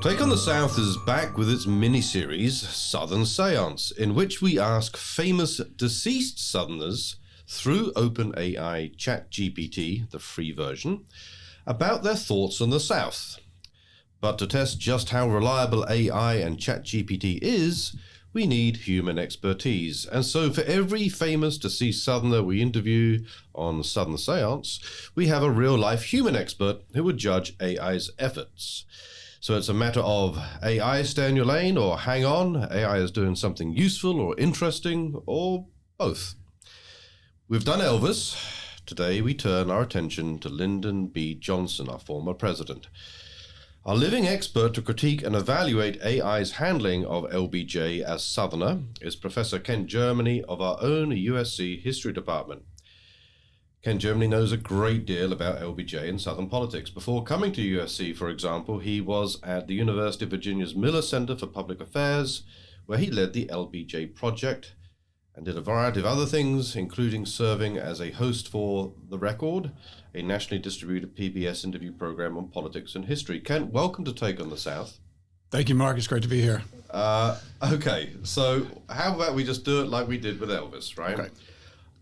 Take on the South is back with its mini-series, Southern Seance, in which we ask famous deceased Southerners through OpenAI ChatGPT, the free version, about their thoughts on the South. But to test just how reliable AI and ChatGPT is, we need human expertise. And so for every famous deceased Southerner we interview on Southern Seance, we have a real-life human expert who would judge AI's efforts. So it's a matter of AI stay in your lane or hang on, AI is doing something useful or interesting, or both. We've done Elvis. Today we turn our attention to Lyndon B. Johnson, our former president. Our living expert to critique and evaluate AI's handling of LBJ as Southerner is Professor Ken Germany of our own USC History Department. Ken Germany knows a great deal about LBJ and Southern politics. Before coming to USC, for example, he was at the University of Virginia's Miller Center for Public Affairs, where he led the LBJ project and did a variety of other things, including serving as a host for The Record, a nationally distributed PBS interview program on politics and history. Ken, welcome to Take on the South. Thank you, Mark. It's great to be here. Okay, so how about we just do it like we did with Elvis, right? Okay.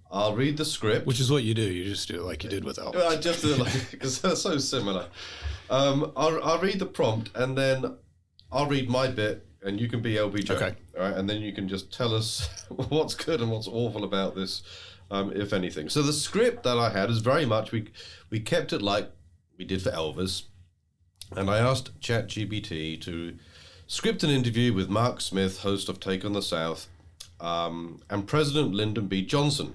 I'll read the script. Which is what you do. You just do it like you did with Elvis. I just do it like, because they're so similar. I'll read the prompt, and then I'll read my bit, and you can be LBJ. Okay. All right, and then you can just tell us what's good and what's awful about this, if anything. So the script that I had is very much, we kept it like we did for Elvis, and I asked ChatGPT to script an interview with Mark Smith, host of Take on the South, and President Lyndon B. Johnson,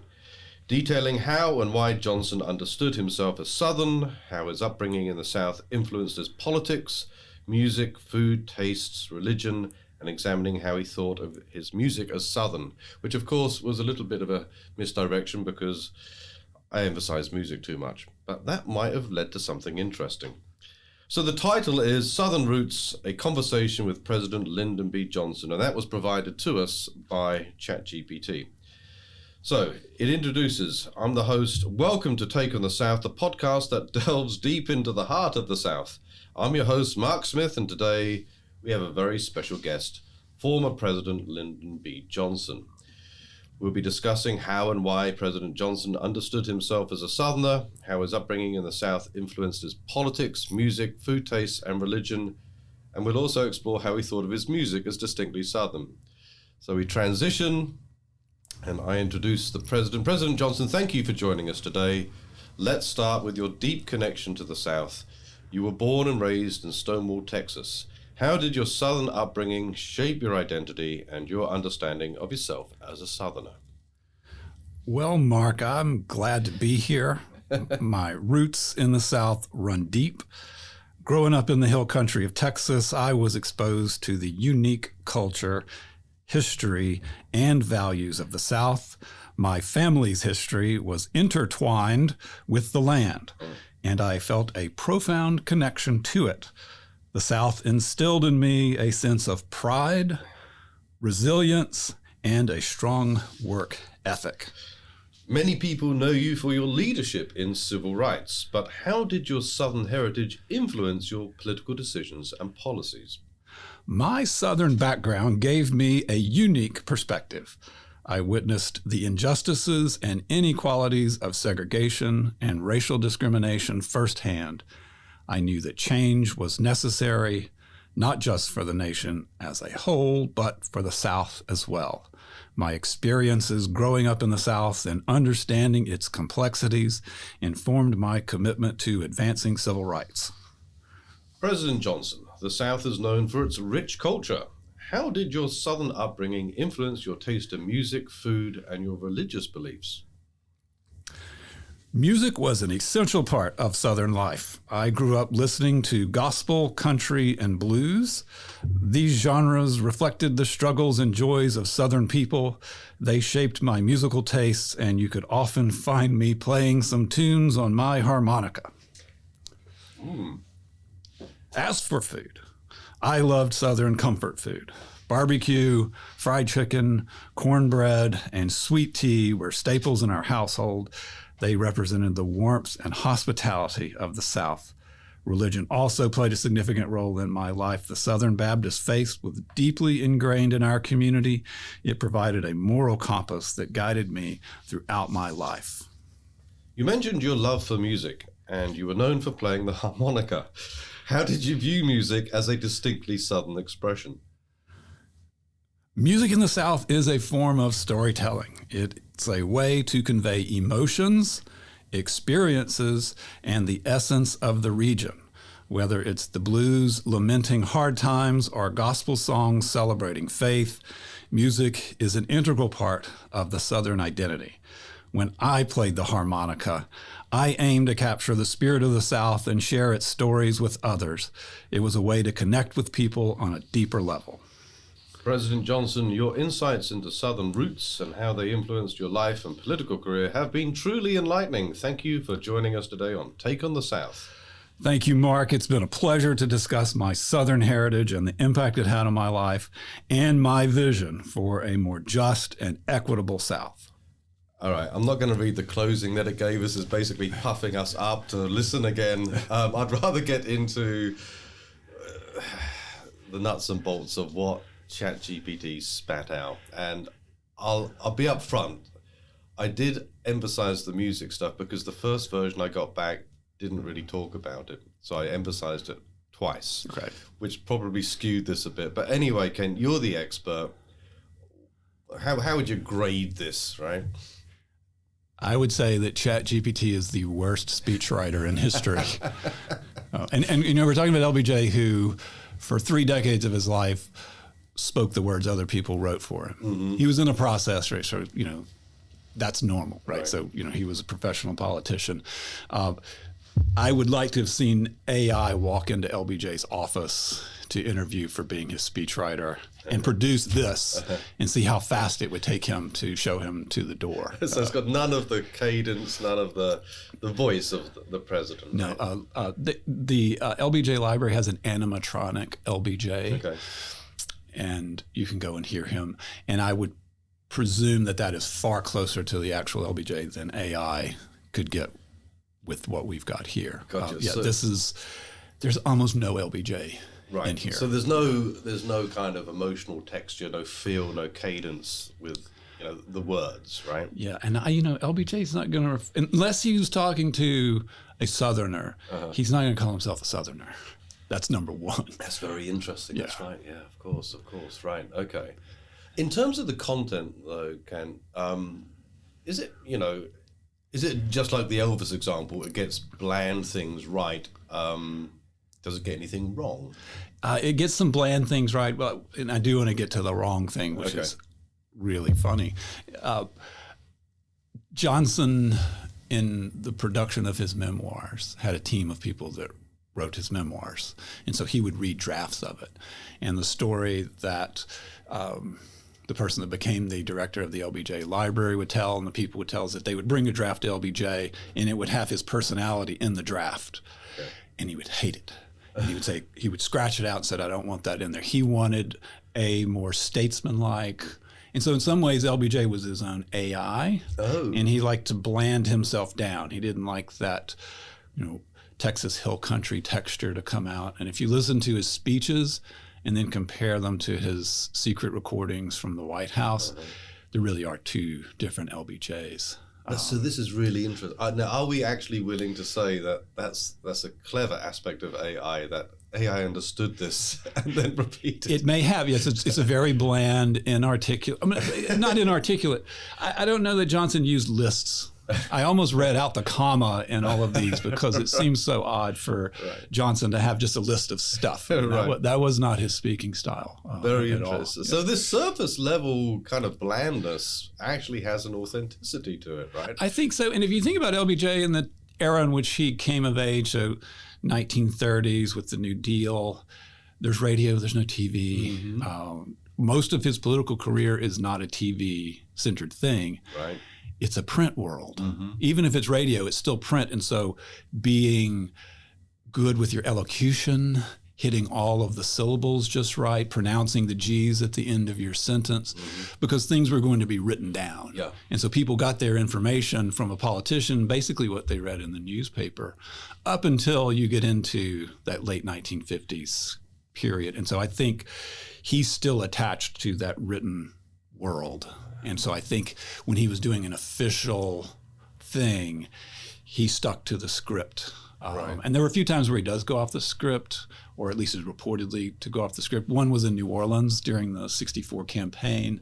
detailing how and why Johnson understood himself as Southern, how his upbringing in the South influenced his politics, music, food, tastes, religion, and examining how he thought of his music as Southern, which of course was a little bit of a misdirection because I emphasized music too much, but that might have led to something interesting. So the title is Southern Roots, A Conversation with President Lyndon B. Johnson, and that was provided to us by ChatGPT. So it introduces, I'm the host, welcome to Take on the South, the podcast that delves deep into the heart of the South. I'm your host, Mark Smith, and today we have a very special guest, former President Lyndon B. Johnson. We'll be discussing how and why President Johnson understood himself as a Southerner, how his upbringing in the South influenced his politics, music, food tastes, and religion, and we'll also explore how he thought of his music as distinctly Southern. So we transition, and I introduce the President. President Johnson, thank you for joining us today. Let's start with your deep connection to the South. You were born and raised in Stonewall, Texas. How did your Southern upbringing shape your identity and your understanding of yourself as a Southerner? Well, Mark, I'm glad to be here. My roots in the South run deep. Growing up in the hill country of Texas, I was exposed to the unique culture, history, and values of the South. My family's history was intertwined with the land, and I felt a profound connection to it. The South instilled in me a sense of pride, resilience, and a strong work ethic. Many people know you for your leadership in civil rights, but how did your Southern heritage influence your political decisions and policies? My Southern background gave me a unique perspective. I witnessed the injustices and inequalities of segregation and racial discrimination firsthand. I knew that change was necessary, not just for the nation as a whole, but for the South as well. My experiences growing up in the South and understanding its complexities informed my commitment to advancing civil rights. President Johnson, the South is known for its rich culture. How did your Southern upbringing influence your taste in music, food, and your religious beliefs? Music was an essential part of Southern life. I grew up listening to gospel, country, and blues. These genres reflected the struggles and joys of Southern people. They shaped my musical tastes, and you could often find me playing some tunes on my harmonica. As for food, I loved Southern comfort food. Barbecue, fried chicken, cornbread, and sweet tea were staples in our household. They represented the warmth and hospitality of the South. Religion also played a significant role in my life. The Southern Baptist faith was deeply ingrained in our community. It provided a moral compass that guided me throughout my life. You mentioned your love for music, and you were known for playing the harmonica. How did you view music as a distinctly Southern expression? Music in the South is a form of storytelling. It's a way to convey emotions, experiences, and the essence of the region, whether it's the blues lamenting hard times or gospel songs celebrating faith. Music is an integral part of the Southern identity. When I played the harmonica, I aimed to capture the spirit of the South and share its stories with others. It was a way to connect with people on a deeper level. President Johnson, your insights into Southern roots and how they influenced your life and political career have been truly enlightening. Thank you for joining us today on Take on the South. Thank you, Mark. It's been a pleasure to discuss my Southern heritage and the impact it had on my life and my vision for a more just and equitable South. All right, I'm not going to read the closing that it gave us as basically puffing us up to listen again. I'd rather get into the nuts and bolts of what ChatGPT spat out, and I'll be up front. I did emphasize the music stuff because the first version I got back didn't really talk about it, so I emphasized it twice, Okay. which probably skewed this a bit. But anyway, Ken, you're the expert. How would you grade this, right? I would say that ChatGPT is the worst speechwriter in history. And you know, we're talking about LBJ, who for 3 decades of his life spoke the words other people wrote for him. Mm-hmm. He was in a process, right? So, you know, that's normal, right? So, you know, he was a professional politician. I would like to have seen AI walk into LBJ's office to interview for being his speechwriter and produce this and see how fast it would take him to show him to the door. So it's got none of the cadence, none of the voice of the president. No, the LBJ library has an animatronic LBJ. Okay. And you can go and hear him. And I would presume that that is far closer to the actual LBJ than AI could get with what we've got here. Gotcha. There's almost no LBJ in here. So there's no kind of emotional texture, no feel, no cadence with, you know, the words, right? Yeah, and LBJ's not going to, unless he was talking to a Southerner, he's not going to call himself a Southerner. That's number one. That's very interesting. Yeah. That's right. Yeah, of course. Right. Okay. In terms of the content, though, Ken, is it just like the Elvis example? It gets bland things right. Does it get anything wrong? It gets some bland things right, and I do want to get to the wrong thing, which is really funny. Johnson, in the production of his memoirs, had a team of people that wrote his memoirs. And so he would read drafts of it. And the story that the person that became the director of the LBJ library would tell, and the people would tell, is that they would bring a draft to LBJ and it would have his personality in the draft. Okay. And he would hate it. And he would say, he would scratch it out and said, I don't want that in there. He wanted a more statesmanlike. And so in some ways, LBJ was his own AI. Oh. And he liked to bland himself down. He didn't like that, Texas Hill Country texture to come out. And if you listen to his speeches and then compare them to his secret recordings from the White House, there really are 2 different LBJs. So this is really interesting. Now, are we actually willing to say that that's a clever aspect of AI, that AI understood this and then repeated it? It may have, yes. It's a very bland, inarticulate, not inarticulate. I don't know that Johnson used lists. I almost read out the comma in all of these because it seems so odd for Johnson to have just a list of stuff. That was not his speaking style. Very interesting. So this surface level kind of blandness actually has an authenticity to it, right? I think so. And if you think about LBJ in the era in which he came of age, so 1930s with the New Deal, there's radio, there's no TV. Mm-hmm. Most of his political career is not a TV-centered thing. Right. It's a print world. Mm-hmm. Even if it's radio, it's still print. And so being good with your elocution, hitting all of the syllables just right, pronouncing the G's at the end of your sentence, because things were going to be written down. Yeah. And so people got their information from a politician, basically what they read in the newspaper, up until you get into that late 1950s period. And so I think he's still attached to that written world. And so I think when he was doing an official thing, he stuck to the script. Right. And there were a few times where he does go off the script, or at least is reportedly to go off the script. One was in New Orleans during the 64 campaign,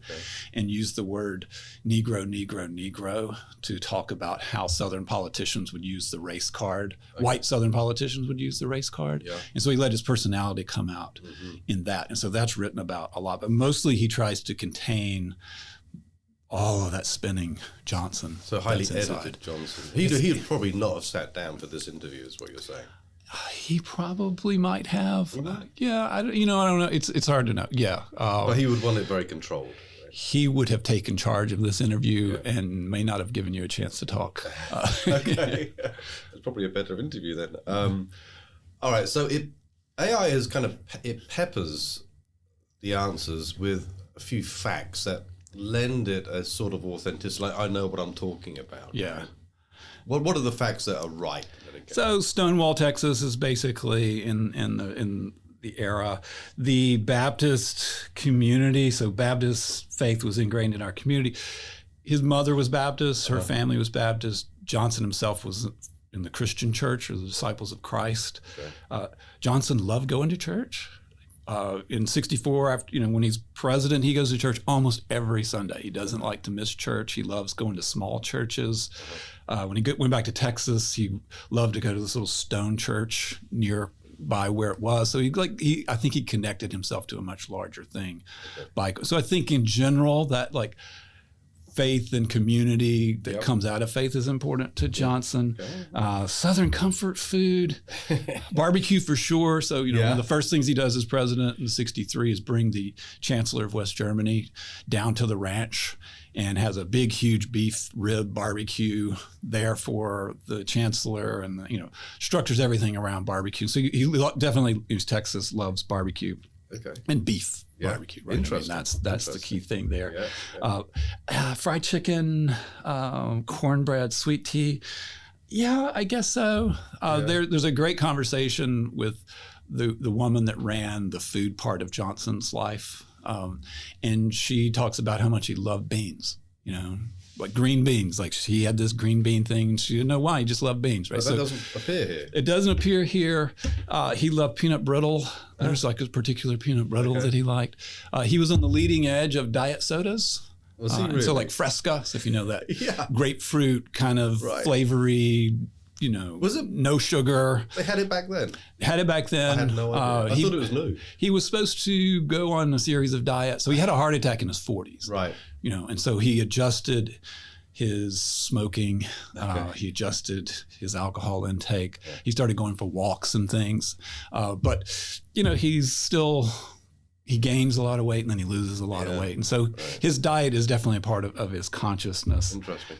and used the word Negro, Negro, Negro to talk about how Southern politicians would use the race card. White Southern politicians would use the race card. Yeah. And so he let his personality come out in that. And so that's written about a lot. But mostly he tries to contain all of that spinning Johnson. So highly edited Johnson. He'd probably not have sat down for this interview, is what you're saying. He probably might have. I don't know. It's hard to know. Yeah. But he would want it very controlled. Right? He would have taken charge of this interview and may not have given you a chance to talk. Okay. It's probably a better interview then. All right. So AI is it peppers the answers with a few facts that lend it a sort of authenticity. Like, I know what I'm talking about. Yeah. What are the facts that are right? So Stonewall, Texas is basically in the era. The Baptist community, so Baptist faith was ingrained in our community. His mother was Baptist, her family was Baptist. Johnson himself was in the Christian church, or the Disciples of Christ. Okay. Johnson loved going to church. In 64, after, when he's president, he goes to church almost every Sunday. He doesn't like to miss church. He loves going to small churches. When he went back to Texas, he loved to go to this little stone church nearby where it was. So I think he connected himself to a much larger thing. So I think in general that faith and community that comes out of faith is important to Johnson. Southern comfort food, barbecue for sure. So, one of the first things he does as president in 63 is bring the Chancellor of West Germany down to the ranch and has a big, huge beef rib barbecue there for the Chancellor, and, structures everything around barbecue. So he definitely, Texas loves barbecue. Okay. And beef barbecue, right? Interesting. That's the key thing there. Fried chicken, cornbread, sweet tea. Yeah, I guess so. There's a great conversation with the woman that ran the food part of Johnson's life, and she talks about how much he loved beans. Like green beans. Like he had this green bean thing, and she didn't know why. He just loved beans, right? But that doesn't appear here. It doesn't appear here. He loved peanut brittle. There's a particular peanut brittle that he liked. He was on the leading edge of diet sodas. Was he really? So like Fresca, if you know that. Grapefruit kind of flavory, was it no sugar? They had it back then. I had no idea. I thought it was new. He was supposed to go on a series of diets. So he had a heart attack in his 40s. Right. And so he adjusted his smoking. He adjusted his alcohol intake. He started going for walks and things. But he gains a lot of weight and then he loses a lot of weight. And so his diet is definitely a part of his consciousness. Interesting.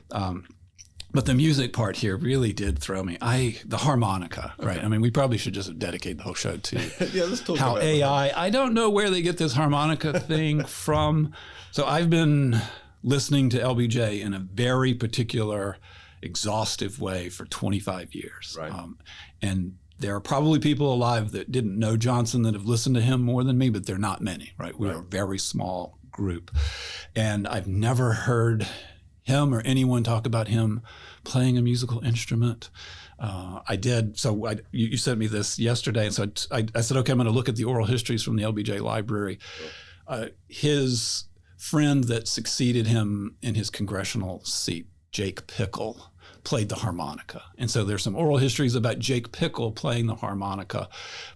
But the music part here really did throw me. The harmonica, right? I mean, we probably should just dedicate the whole show to let's talk how about AI, that. I don't know where they get this harmonica thing from. So I've been listening to LBJ in a very particular, exhaustive way for 25 years. Right. And there are probably people alive that didn't know Johnson that have listened to him more than me, but they're not many, right? We're a very small group. And I've never heard him or anyone talk about him playing a musical instrument. I did. So you sent me this yesterday. And so I said, okay, I'm going to look at the oral histories from the LBJ library. His friend that succeeded him in his congressional seat, Jake Pickle, played the harmonica. And so there's some oral histories about Jake Pickle playing the harmonica,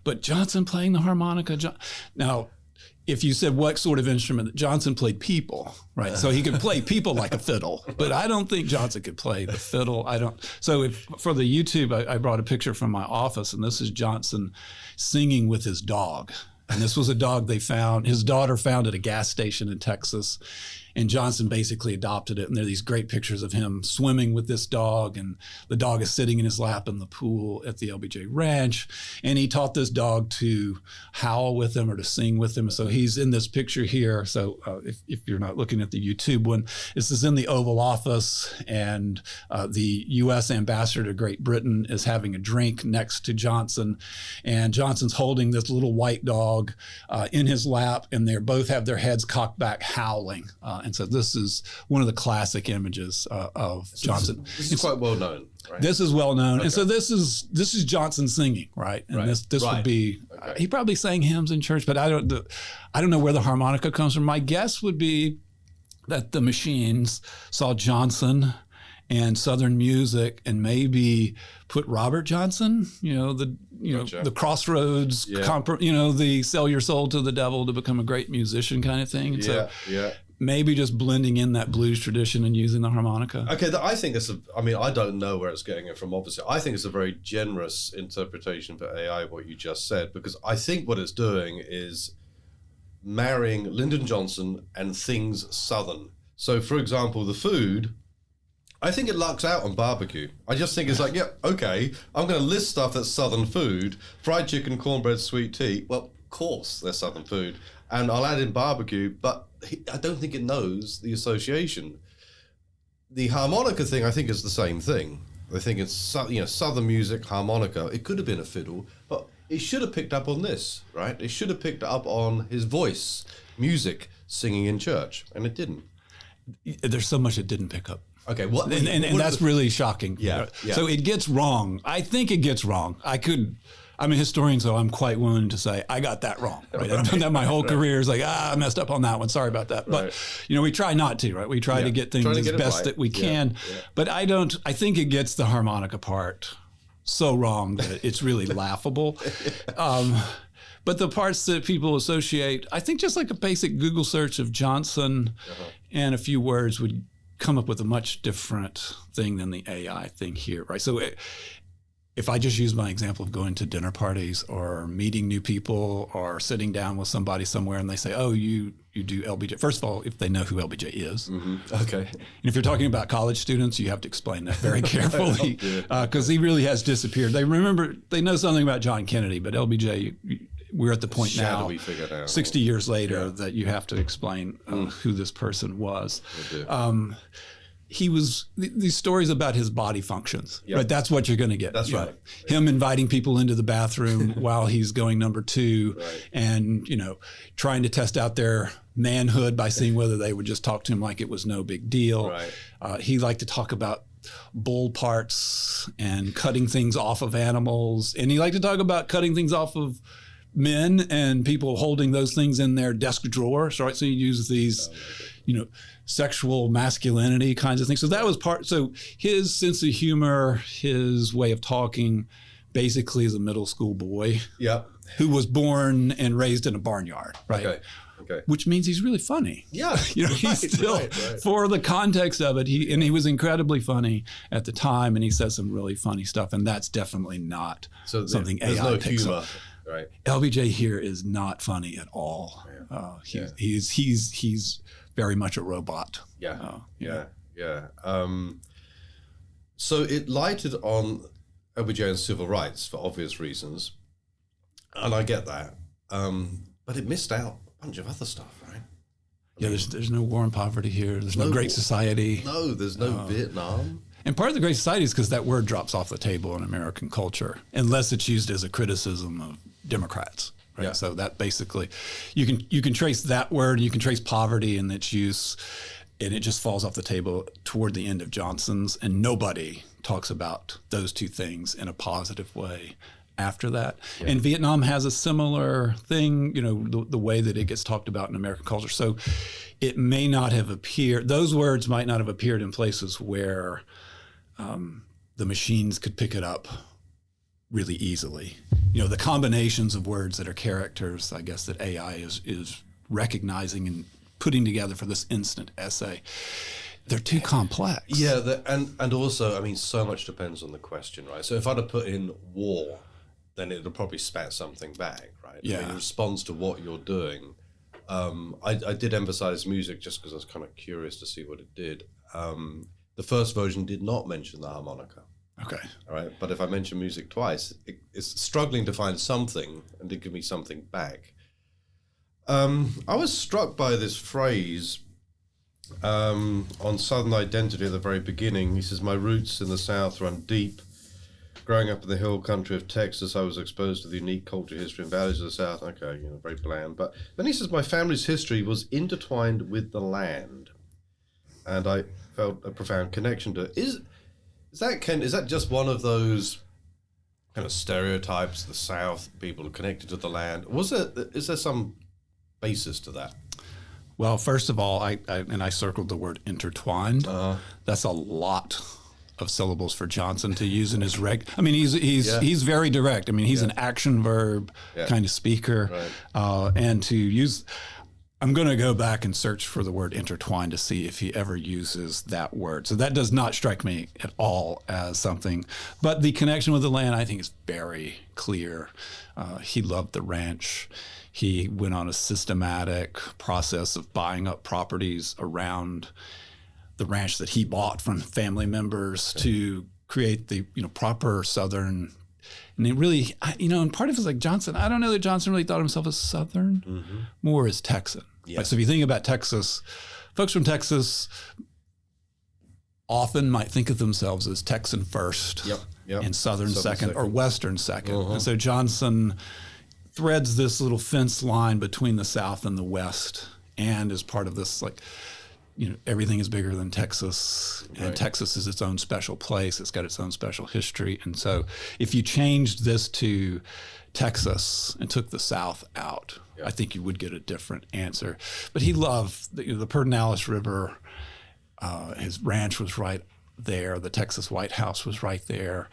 but Johnson playing the harmonica. Now, if you said what sort of instrument, Johnson played people, right? So he could play people like a fiddle, but I don't think Johnson could play the fiddle. So for the YouTube, I brought a picture from my office, and this is Johnson singing with his dog. And this was a dog his daughter found at a gas station in Texas. And Johnson basically adopted it. And there are these great pictures of him swimming with this dog, and the dog is sitting in his lap in the pool at the LBJ ranch. And he taught this dog to howl with him or to sing with him. So he's in this picture here. So if you're not looking at the YouTube one, this is in the Oval Office, and the U.S. ambassador to Great Britain is having a drink next to Johnson. And Johnson's holding this little white dog in his lap, and they both have their heads cocked back howling. And so this is one of the classic images of Johnson. This is quite well known, right? This is well known. Okay. And so this is Johnson singing, right? And this right. would be, he probably sang hymns in church, but I don't know where the harmonica comes from. My guess would be that the machines saw Johnson and Southern music and maybe put Robert Johnson, the crossroads, the sell your soul to the devil to become a great musician kind of thing. And so maybe just blending in that blues tradition and using the harmonica. Okay, I think I don't know where it's getting it from, obviously. I think it's a very generous interpretation for AI, what you just said, because I think what it's doing is marrying Lyndon Johnson and things Southern. So, for example, the food, I think it lucks out on barbecue. I just think it's like, okay, I'm going to list stuff that's Southern food. Fried chicken, cornbread, sweet tea. Well, of course, they're Southern food. And I'll add in barbecue, but I don't think it knows the association. The harmonica thing, I think, is the same thing. I think it's Southern music, harmonica. It could have been a fiddle, but it should have picked up on this, right? It should have picked up on his voice, music, singing in church, and it didn't. There's so much it didn't pick up. Okay, and that's really shocking. Yeah. So it gets wrong. I think it gets wrong. I'm a historian, so I'm quite willing to say I got that wrong. Right? I've done that my whole career. It's like, I messed up on that one. Sorry about that. But we try not to, right? We try to get things as best that we can. Yeah. But I think it gets the harmonica part so wrong that it's really laughable. But the parts that people associate, I think just like a basic Google search of Johnson and a few words would come up with a much different thing than the AI thing here, right? So if I just use my example of going to dinner parties or meeting new people or sitting down with somebody somewhere and they say, oh, you do LBJ. First of all, if they know who LBJ is. Mm-hmm. Okay. And if you're talking about college students, you have to explain that very carefully because he really has disappeared. They know something about John Kennedy, but LBJ, we're at the point now, 60 years later, that you have to explain who this person was. He was these stories about his body functions, right? That's what you're going to get. That's right. Him inviting people into the bathroom while he's going number 2 and, trying to test out their manhood by seeing whether they would just talk to him like it was no big deal. Right. He liked to talk about bull parts and cutting things off of animals. And he liked to talk about cutting things off of men and people holding those things in their desk drawers, right? So he uses these, sexual masculinity kinds of things. So that was so his sense of humor, his way of talking, basically is a middle school boy who was born and raised in a barnyard, right? Okay. Which means he's really funny. Yeah. He's still, for the context of it, he was incredibly funny at the time, and he says some really funny stuff, and that's definitely not something AI picks up. Right. LBJ here is not funny at all. He's very much a robot. So it lighted on LBJ and civil rights for obvious reasons, and I get that. But it missed out a bunch of other stuff, right? There's no war and poverty here. There's no Great Society. No, there's no Vietnam. And part of the Great Society is because that word drops off the table in American culture, unless it's used as a criticism of Democrats. Right. Yeah. So that basically, you can trace that word, you can trace poverty and its use, and it just falls off the table toward the end of Johnson's, and nobody talks about those two things in a positive way after that. Yeah. And Vietnam has a similar thing, the way that it gets talked about in American culture. So it may not have appeared, those words might not have appeared in places where the machines could pick it up really easily. The combinations of words that are characters, I guess, that AI is recognizing and putting together for this instant essay, they're too complex. Yeah, and also, so much depends on the question, right? So if I'd have put in war, then it'll probably spat something back, right? Yeah. It responds to what you're doing. I did emphasize music just because I was kind of curious to see what it did. The first version did not mention the harmonica. Okay. All right. But if I mention music twice, it's struggling to find something and to give me something back. I was struck by this phrase on Southern identity at the very beginning. He says, "My roots in the South run deep. Growing up in the hill country of Texas, I was exposed to the unique culture, history, and values of the South." Okay, very bland. But then he says, "My family's history was intertwined with the land, and I felt a profound connection to it." Is that, Ken? Is that just one of those kind of stereotypes? The South, people are connected to the land. Is there some basis to that? Well, first of all, I circled the word intertwined. That's a lot of syllables for Johnson to use in his I mean, he's very direct. I mean, he's an action verb kind of speaker, right. And to use. I'm going to go back and search for the word intertwined to see if he ever uses that word. So that does not strike me at all as something. But the connection with the land, I think, is very clear. He loved the ranch. He went on a systematic process of buying up properties around the ranch that he bought from family members to create the proper Southern. And it really, and part of it is like Johnson. I don't know that Johnson really thought himself as Southern, more as Texan. Yeah. Like, so if you think about Texas, folks from Texas often might think of themselves as Texan first, and Southern second, or Western second. And so Johnson threads this little fence line between the South and the West, and is part of this, like, everything is bigger than Texas, and Texas is its own special place. It's got its own special history. And so if you changed this to Texas and took the South out, I think you would get a different answer. But he loved the Pedernales River. His ranch was right there. The Texas White House was right there.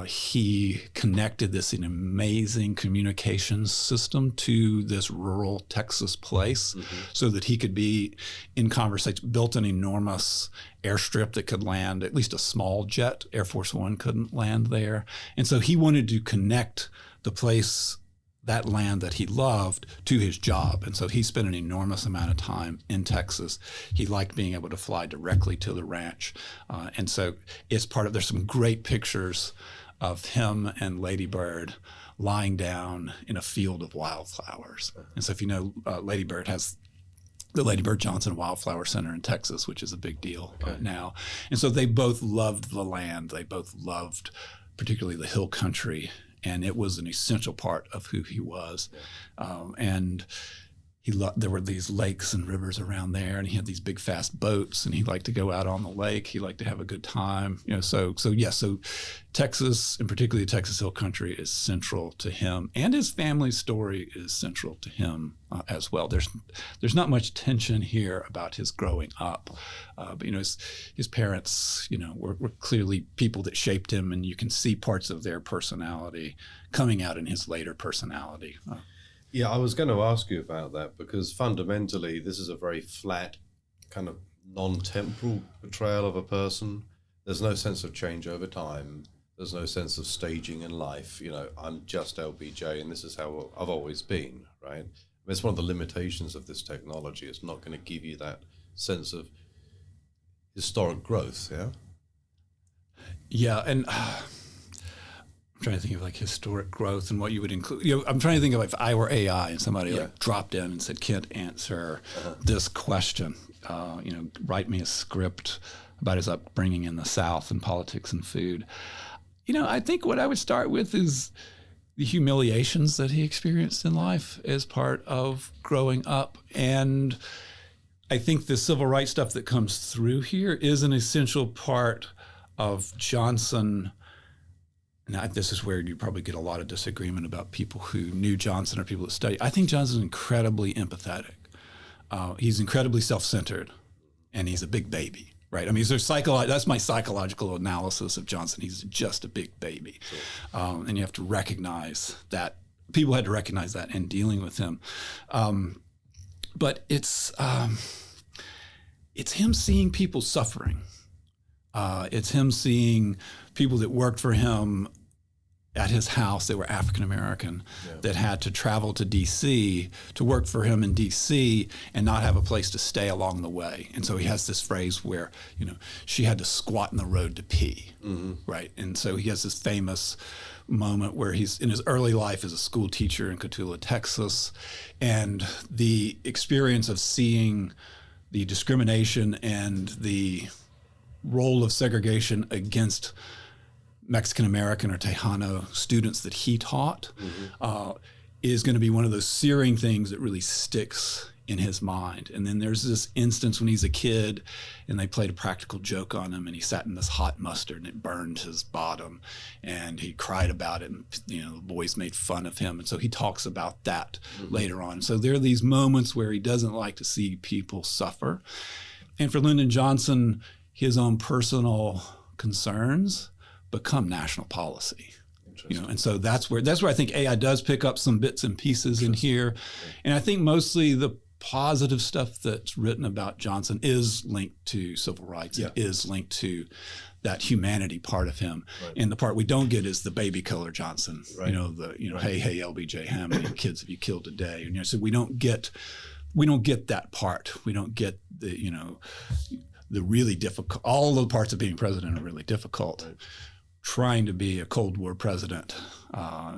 He connected this amazing communications system to this rural Texas place so that he could be in conversation, built an enormous airstrip that could land at least a small jet. Air Force One couldn't land there. And so he wanted to connect the place, that land that he loved, to his job. And so he spent an enormous amount of time in Texas. He liked being able to fly directly to the ranch. And so it's there's some great pictures of him and Lady Bird lying down in a field of wildflowers. And so if Lady Bird has the Lady Bird Johnson Wildflower Center in Texas, which is a big deal now. And so they both loved the land. They both loved particularly the hill country, and it was an essential part of who he was. And there were these lakes and rivers around there, and he had these big fast boats, and he liked to go out on the lake. He liked to have a good time. So Texas, and particularly Texas Hill Country, is central to him, and his family's story is central to him as well. There's not much tension here about his growing up, but his parents, were clearly people that shaped him, and you can see parts of their personality coming out in his later personality. Yeah, I was going to ask you about that, because fundamentally this is a very flat, kind of non-temporal portrayal of a person. There's no sense of change over time. There's no sense of staging in life. I'm just LBJ, and this is how I've always been, right? It's one of the limitations of this technology. It's not going to give you that sense of historic growth, yeah? Yeah, and I'm trying to think of like historic growth and what you would include. I'm trying to think of if I were AI and somebody like dropped in and said, "Kent, answer this question. Write me a script about his upbringing in the South and politics and food." I think what I would start with is the humiliations that he experienced in life as part of growing up. And I think the civil rights stuff that comes through here is an essential part of Johnson. Now, this is where you probably get a lot of disagreement about people who knew Johnson or people that study. I think Johnson's incredibly empathetic. He's incredibly self-centered, and he's a big baby, right? I mean, that's my psychological analysis of Johnson. He's just a big baby. Sure. And you have to recognize that. People had to recognize that in dealing with him. But it's him seeing people suffering. It's him seeing people that worked for him at his house that were African American that had to travel to D.C. to work for him in D.C. and not have a place to stay along the way. And so he has this phrase where, she had to squat in the road to pee, right? And so he has this famous moment where he's in his early life as a school teacher in Cotulla, Texas, and the experience of seeing the discrimination and the role of segregation against Mexican American or Tejano students that he taught is going to be one of those searing things that really sticks in his mind. And then there's this instance when he's a kid and they played a practical joke on him and he sat in this hot mustard and it burned his bottom and he cried about it and the boys made fun of him. And so he talks about that later on. So there are these moments where he doesn't like to see people suffer. And for Lyndon Johnson, his own personal concerns become national policy. And so that's where I think AI does pick up some bits and pieces in here. And I think mostly the positive stuff that's written about Johnson is linked to civil rights. It is linked to that humanity part of him. And the part we don't get is the baby killer Johnson. Hey, LBJ, how many kids have you killed today? And so we don't get that part. We don't get the really difficult, all the parts of being president are really difficult. Trying to be a Cold War president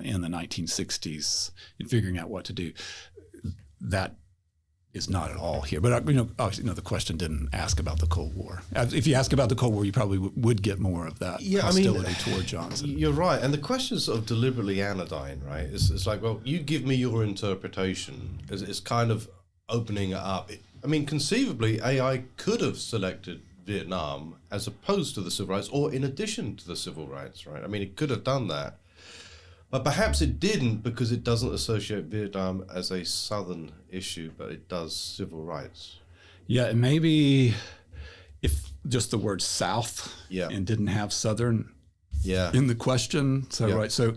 in the 1960s and figuring out what to do, that is not at all here. But obviously, the question didn't ask about the Cold War. If you ask about the Cold War, you probably would get more of that hostility toward Johnson. You're right, and the question is sort of deliberately anodyne, right? It's like, well, you give me your interpretation. It's kind of opening it up. Conceivably, AI could have selected Vietnam as opposed to the civil rights, or in addition to the civil rights, right? It could have done that. But perhaps it didn't because it doesn't associate Vietnam as a Southern issue, but it does civil rights. Yeah, and maybe if just the word South and didn't have Southern in the question. So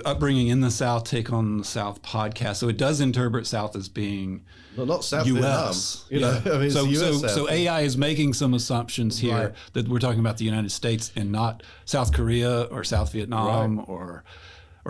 upbringing in the South, take on the South podcast. So it does interpret South as being not South U.S. Vietnam. So AI is making some assumptions here that we're talking about the United States and not South Korea or South Vietnam or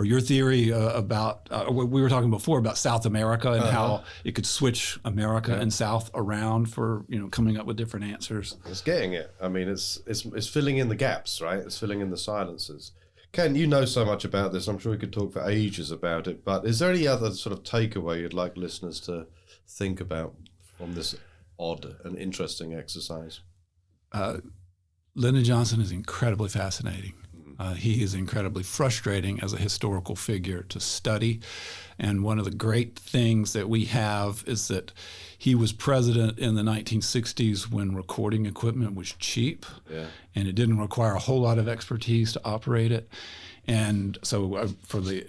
your theory about what we were talking before about South America and how it could switch America and South around for coming up with different answers. It's getting it. It's filling in the gaps, right? It's filling in the silences. Ken, you know so much about this. I'm sure we could talk for ages about it. But is there any other sort of takeaway you'd like listeners to think about from this odd and interesting exercise? Lyndon Johnson is incredibly fascinating. He is incredibly frustrating as a historical figure to study. And one of the great things that we have is that he was president in the 1960s when recording equipment was cheap and it didn't require a whole lot of expertise to operate it. And so for the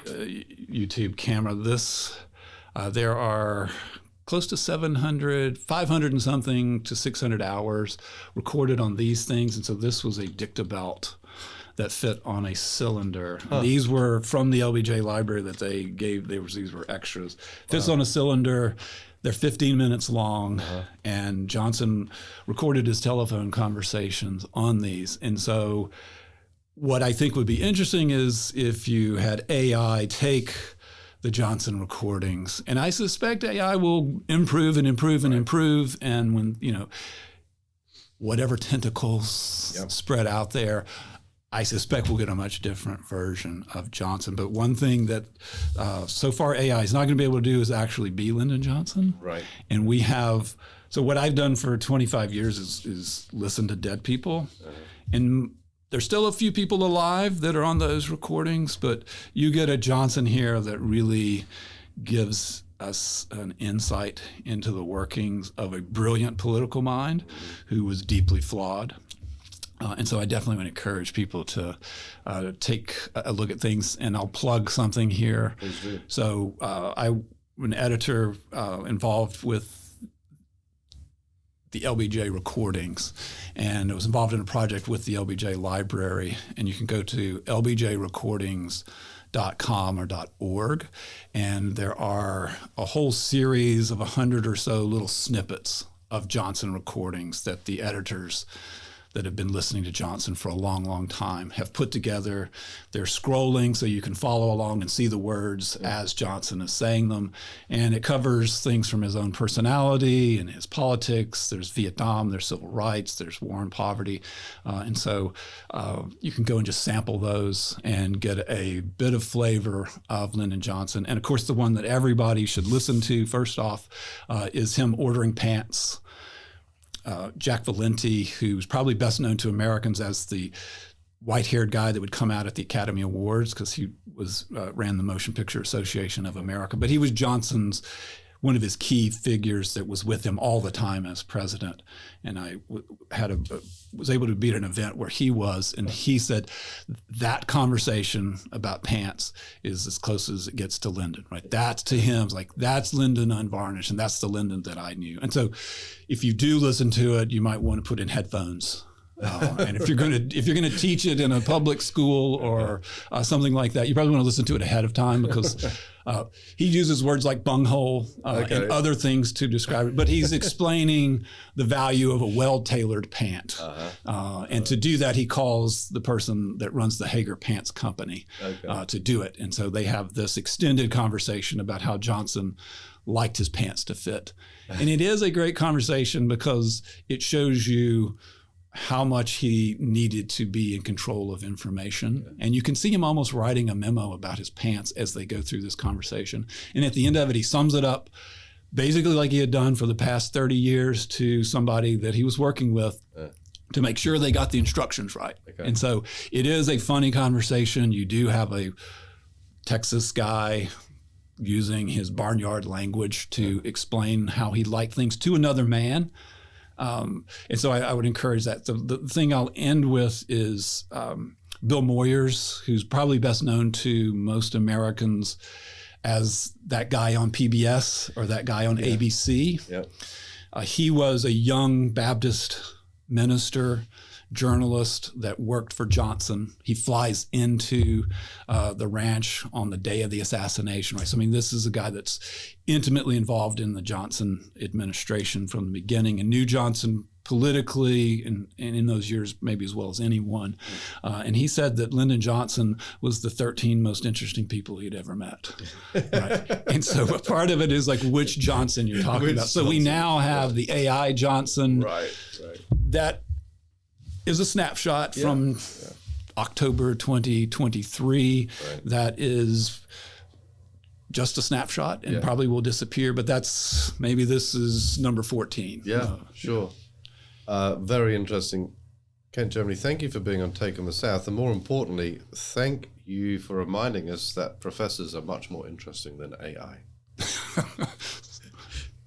YouTube camera, there are close to 500 and something to 600 hours recorded on these things. And so this was a dictabelt that fit on a cylinder. These were from the LBJ library that they gave. These were extras. Fits on a cylinder. They're 15 minutes long, and Johnson recorded his telephone conversations on these. And so what I think would be interesting is if you had AI take the Johnson recordings, and I suspect AI will improve and improve and improve, and when, whatever tentacles spread out there, I suspect we'll get a much different version of Johnson. But one thing that so far AI is not going to be able to do is actually be Lyndon Johnson. Right. And we have, so what I've done for 25 years is listen to dead people. And there's still a few people alive that are on those recordings, but you get a Johnson here that really gives us an insight into the workings of a brilliant political mind who was deeply flawed. And so I definitely would encourage people to take a look at things, and I'll plug something here. Please do. So I'm an editor involved with the LBJ recordings, and I was involved in a project with the LBJ library, and you can go to lbjrecordings.com or .org, and there are a whole series of 100 or so little snippets of Johnson recordings that the editors that have been listening to Johnson for a long, long time have put together. They're scrolling so you can follow along and see the words as Johnson is saying them. And it covers things from his own personality and his politics. There's Vietnam, there's civil rights, there's war and poverty. And so you can go and just sample those and get a bit of flavor of Lyndon Johnson. And of course, the one that everybody should listen to first off is him ordering pants. Jack Valenti, who's probably best known to Americans as the white-haired guy that would come out at the Academy Awards because he was ran the Motion Picture Association of America. But he was Johnson's one of his key figures that was with him all the time as president. And I was able to be at an event where he was, and he said that conversation about pants is as close as it gets to Lyndon, right? That's to him, it's like, that's Lyndon unvarnished, and that's the Lyndon that I knew. And so if you do listen to it, you might want to put in headphones. And if you're going to teach it in a public school or something like that, you probably want to listen to it ahead of time because he uses words like bunghole and other things to describe it. But he's explaining the value of a well-tailored pant. And to do that, he calls the person that runs the Hager Pants Company to do it. And so they have this extended conversation about how Johnson liked his pants to fit. And it is a great conversation because it shows you how much he needed to be in control of information. And you can see him almost writing a memo about his pants as they go through this conversation. And at the end of it, he sums it up basically like he had done for the past 30 years to somebody that he was working with to make sure they got the instructions right. And so it is a funny conversation. You do have a Texas guy using his barnyard language to explain how he liked things to another man. And so I would encourage that. The thing I'll end with is Bill Moyers, who's probably best known to most Americans as that guy on PBS or that guy on ABC. He was a young Baptist minister, journalist that worked for Johnson. He flies into the ranch on the day of the assassination. Right? So, I mean, this is a guy that's intimately involved in the Johnson administration from the beginning and knew Johnson politically and in those years maybe as well as anyone. And he said that Lyndon Johnson was the 13 most interesting people he'd ever met. Right? And so a part of it is like which Johnson you're talking about. So we now have the AI Johnson. That is a snapshot from October 2023. That is just a snapshot and probably will disappear, but maybe this is number 14. Sure. Very interesting. Kent Germany, thank you for being on Take on the South. And more importantly, thank you for reminding us that professors are much more interesting than AI.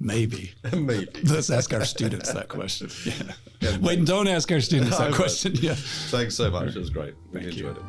Maybe. Maybe. Let's ask our students that question. Wait, don't ask our students that question. Thanks so much. It was great. Really enjoyed it.